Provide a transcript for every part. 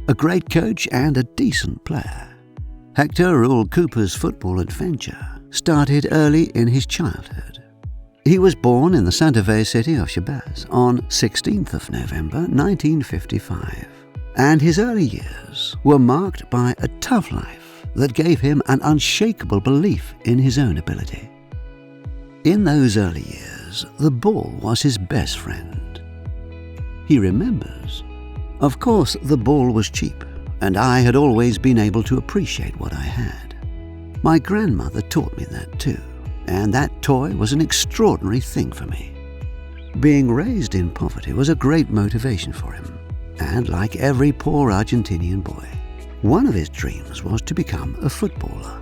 a great coach and a decent player. Hector ruled Cooper's football adventure started early in his childhood. He was born in the Santa Fe city of Shabazz on 16th of November 1955, and his early years were marked by a tough life that gave him an unshakable belief in his own ability. In those early years, the ball was his best friend. He remembers, "Of course, the ball was cheap, and I had always been able to appreciate what I had. My grandmother taught me that too, and that toy was an extraordinary thing for me." Being raised in poverty was a great motivation for him, and like every poor Argentinian boy, one of his dreams was to become a footballer,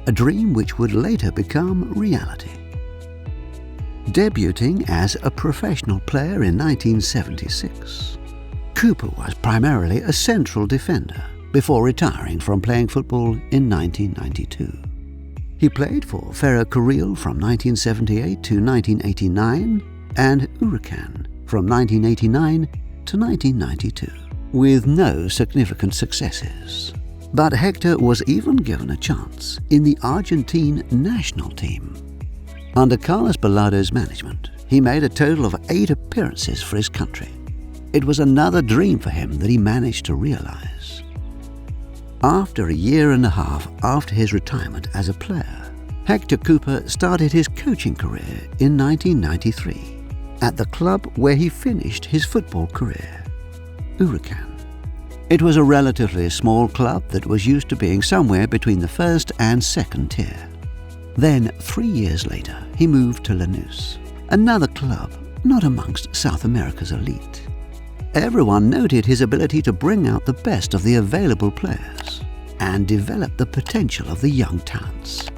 a dream which would later become reality. Debuting as a professional player in 1976, Cooper was primarily a central defender before retiring from playing football in 1992. He played for Ferrocarril from 1978 to 1989 and Huracan from 1989 to 1992, with no significant successes. But Hector was even given a chance in the Argentine national team. Under Carlos Bilardo's management, he made a total of 8 appearances for his country. It was another dream for him that he managed to realize. After a year and a half after his retirement as a player, Hector Cooper started his coaching career in 1993 at the club where he finished his football career, Huracan. It was a relatively small club that was used to being somewhere between the first and second tier. Then, 3 years later, he moved to Lanús, another club not amongst South America's elite. Everyone noted his ability to bring out the best of the available players and develop the potential of the young talents.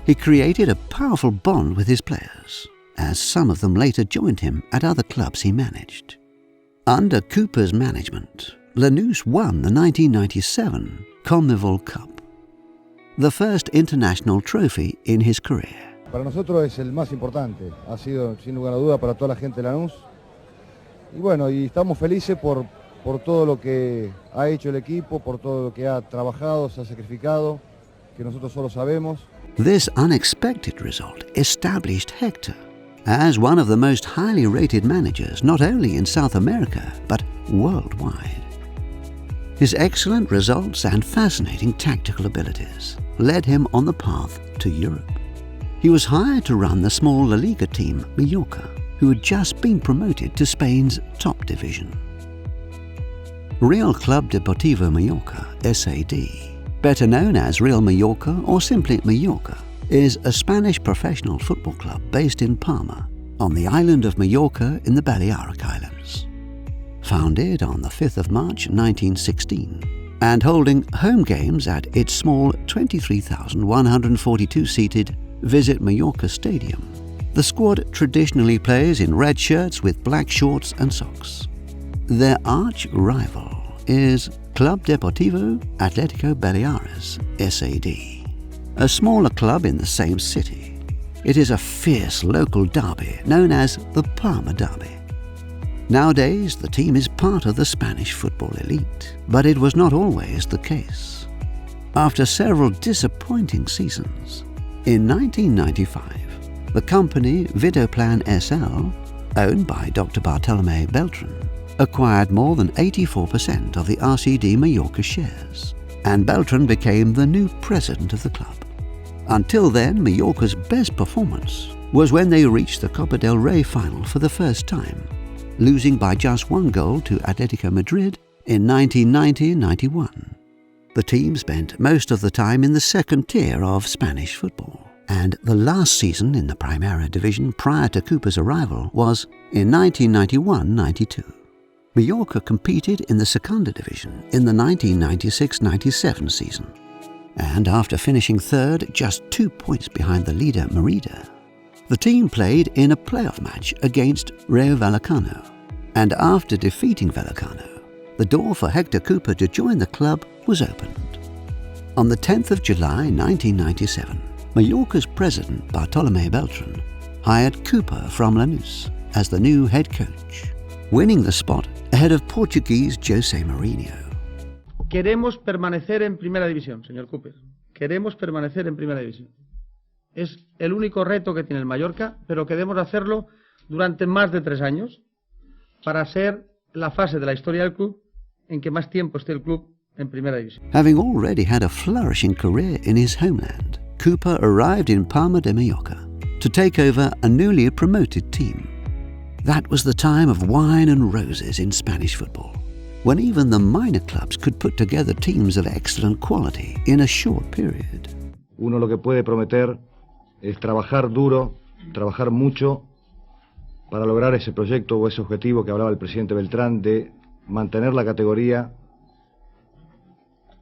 He created a powerful bond with his players, as some of them later joined him at other clubs he managed. Under Cooper's management, Lanús won the 1997 CONMEBOL Cup, the first international trophy in his career. Para nosotros es el más importante, ha sido sin lugar a duda para toda la gente de Lanús. Y bueno, y estamos felices por todo lo que ha hecho el equipo, por todo lo que ha trabajado, se ha sacrificado, que nosotros solo sabemos. This unexpected result established Hector as one of the most highly rated managers not only in South America but worldwide. His excellent results and fascinating tactical abilities led him on the path to Europe. He was hired to run the small La Liga team Mallorca, who had just been promoted to Spain's top division. Real Club Deportivo Mallorca, SAD, better known as Real Mallorca or simply Mallorca, is a Spanish professional football club based in Palma, on the island of Mallorca in the Balearic Islands. Founded on the 5th of March 1916 and holding home games at its small 23,142-seated Visit Mallorca Stadium, the squad traditionally plays in red shirts with black shorts and socks. Their arch rival is Club Deportivo Atlético Baleares, SAD, a smaller club in the same city. It is a fierce local derby known as the Palma Derby. Nowadays, the team is part of the Spanish football elite, but it was not always the case. After several disappointing seasons, in 1995, the company Vidoplan SL, owned by Dr. Bartolomé Beltran, acquired more than 84% of the RCD Mallorca shares, and Beltran became the new president of the club. Until then, Mallorca's best performance was when they reached the Copa del Rey final for the first time, losing by just 1 goal to Atletico Madrid in 1990-91. The team spent most of the time in the second tier of Spanish football, and the last season in the Primera division prior to Cooper's arrival was in 1991-92. Mallorca competed in the Segunda division in the 1996-97 season, and after finishing third, just 2 points behind the leader Merida, the team played in a playoff match against Rayo Vallecano, and after defeating Vallecano, the door for Hector Cooper to join the club was opened. On the 10th of July 1997, Mallorca's president Bartolomé Beltran hired Cooper from Lanús as the new head coach, winning the spot ahead of Portuguese José Mourinho. Queremos permanecer en Primera División, señor Cooper. Queremos permanecer en Primera División. Es el único reto que tiene el Mallorca, pero queremos hacerlo durante más de 3 años para ser la fase de la historia del club en que más tiempo esté el club en Primera División. Having already had a flourishing career in his homeland, Cooper arrived in Palma de Mallorca to take over a newly promoted team. That was the time of wine and roses in Spanish football, when even the minor clubs could put together teams of excellent quality in a short period. Uno lo que puede prometer es trabajar duro, trabajar mucho para lograr ese proyecto o ese objetivo que hablaba el presidente Beltrán de mantener la categoría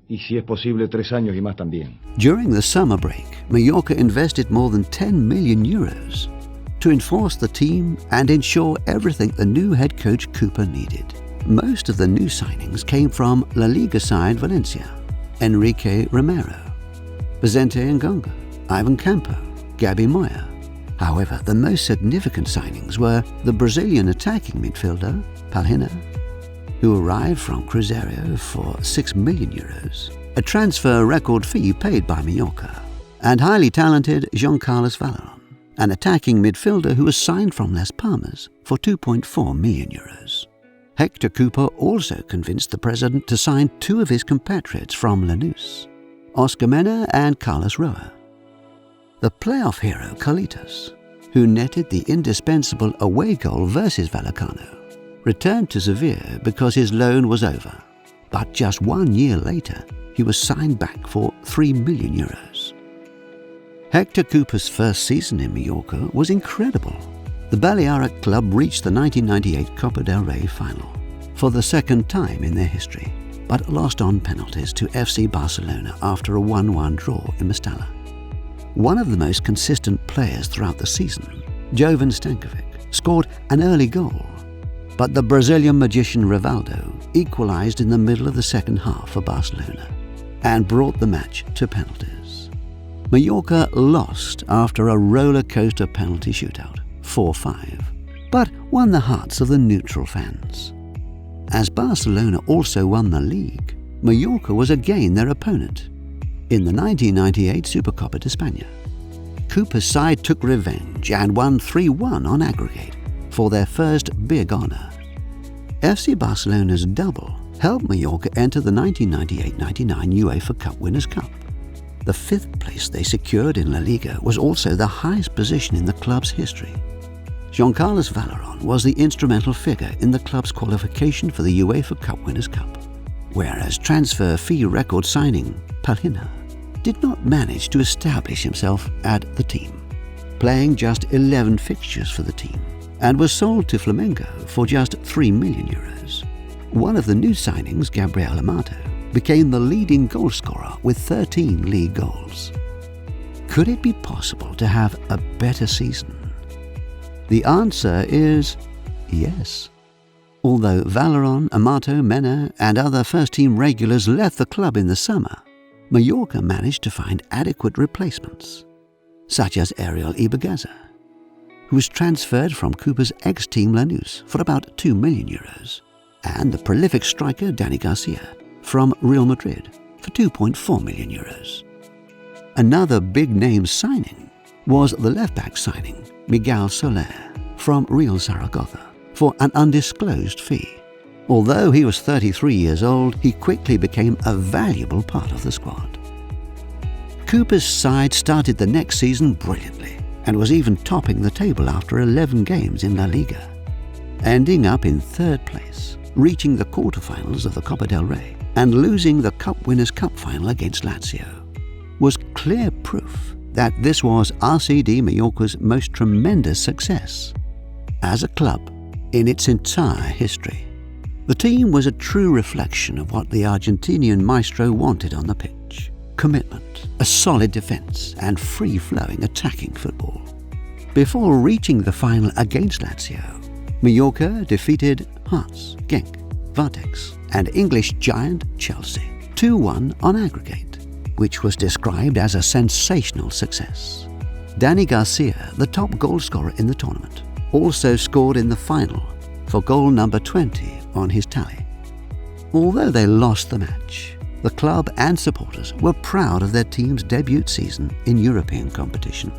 y, si es posible, 3 años y más también. During the summer break, Mallorca invested more than 10 million euros to enforce the team and ensure everything the new head coach Cooper needed. Most of the new signings came from La Liga side Valencia, Enrique Romero, Vicente Ngongo, Ivan Campo, Gabi Moya. However, the most significant signings were the Brazilian attacking midfielder, Palhinha, who arrived from Cruzeiro for 6 million euros, a transfer record fee paid by Mallorca, and highly talented João Carlos Valeron, an attacking midfielder who was signed from Las Palmas for 2.4 million euros. Hector Cooper also convinced the president to sign 2 of his compatriots from Lanús, Oscar Mena and Carlos Roa. The playoff hero Carlitos, who netted the indispensable away goal versus Vallecano, returned to Sevilla because his loan was over, but just 1 year later he was signed back for 3 million euros. Hector Cooper's first season in Mallorca was incredible. The Balearic club reached the 1998 Copa del Rey final for the second time in their history, but lost on penalties to FC Barcelona after a 1-1 draw in Mestalla. One of the most consistent players throughout the season, Jovan Stankovic, scored an early goal, but the Brazilian magician Rivaldo equalised in the middle of the second half for Barcelona and brought the match to penalties. Mallorca lost after a roller coaster penalty shootout, 4-5, but won the hearts of the neutral fans. As Barcelona also won the league, Mallorca was again their opponent in the 1998 Supercopa de España. Cooper's side took revenge and won 3-1 on aggregate for their first big honour. FC Barcelona's double helped Mallorca enter the 1998-99 UEFA Cup Winners' Cup. The 5th place they secured in La Liga was also the highest position in the club's history. João Carlos Valeron was the instrumental figure in the club's qualification for the UEFA Cup Winners' Cup, whereas transfer fee record signing Palhinha did not manage to establish himself at the team, playing just 11 fixtures for the team, and was sold to Flamengo for just 3 million euros. One of the new signings, Gabriel Amato, became the leading goalscorer with 13 league goals. Could it be possible to have a better season? The answer is yes. Although Valeron, Amato, Mena and other first-team regulars left the club in the summer, Mallorca managed to find adequate replacements, such as Ariel Ibergaza, who was transferred from Cooper's ex-team Lanús for about 2 million euros, and the prolific striker Dani Garcia from Real Madrid for 2.4 million euros. Another big-name signing was the left-back signing Miguel Soler from Real Zaragoza for an undisclosed fee. Although he was 33 years old, he quickly became a valuable part of the squad. Cooper's side started the next season brilliantly and was even topping the table after 11 games in La Liga, ending up in 3rd place, reaching the quarterfinals of the Copa del Rey and losing the Cup Winners' Cup final against Lazio, was clear proof that this was RCD Mallorca's most tremendous success as a club in its entire history. The team was a true reflection of what the Argentinian maestro wanted on the pitch: commitment, a solid defence and free-flowing attacking football. Before reaching the final against Lazio, Mallorca defeated Hearts, Genk, Vartex and English giant Chelsea 2-1 on aggregate, which was described as a sensational success. Dani Garcia, the top goalscorer in the tournament, also scored in the final for goal number 20 on his tally. Although they lost the match, the club and supporters were proud of their team's debut season in European competition.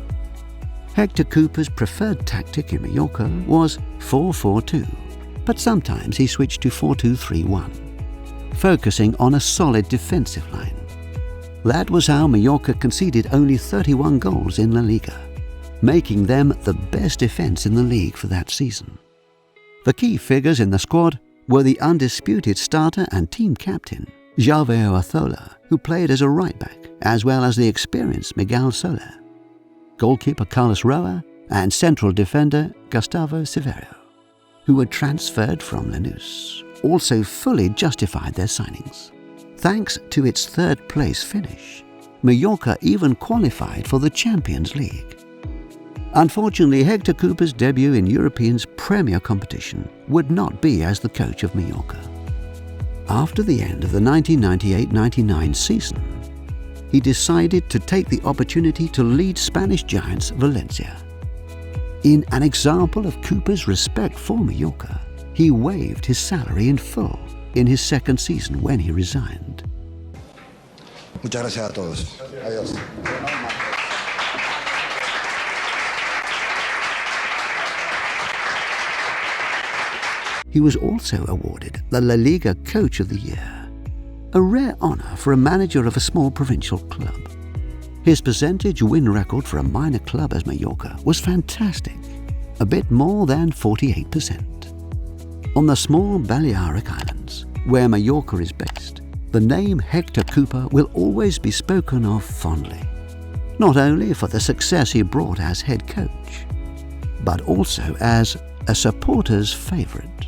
Hector Cooper's preferred tactic in Mallorca was 4-4-2, but sometimes he switched to 4-2-3-1, focusing on a solid defensive line. That was how Mallorca conceded only 31 goals in La Liga, making them the best defence in the league for that season. The key figures in the squad were the undisputed starter and team captain, João Arthola, who played as a right-back, as well as the experienced Miguel Soler, goalkeeper Carlos Roa, and central defender Gustavo Severo, who were transferred from Lanús, also fully justified their signings. Thanks to its third-place finish, Mallorca even qualified for the Champions League. Unfortunately, Hector Cooper's debut in European's premier competition would not be as the coach of Mallorca. After the end of the 1998-99 season, he decided to take the opportunity to lead Spanish giants Valencia. In an example of Cooper's respect for Mallorca, he waived his salary in full in his second season when he resigned. Muchas gracias a todos. Adiós. He was also awarded the La Liga Coach of the Year, a rare honour for a manager of a small provincial club. His percentage win record for a minor club as Mallorca was fantastic, a bit more than 48%. On the small Balearic Islands, where Mallorca is based, the name Hector Cooper will always be spoken of fondly, not only for the success he brought as head coach, but also as a supporter's favourite.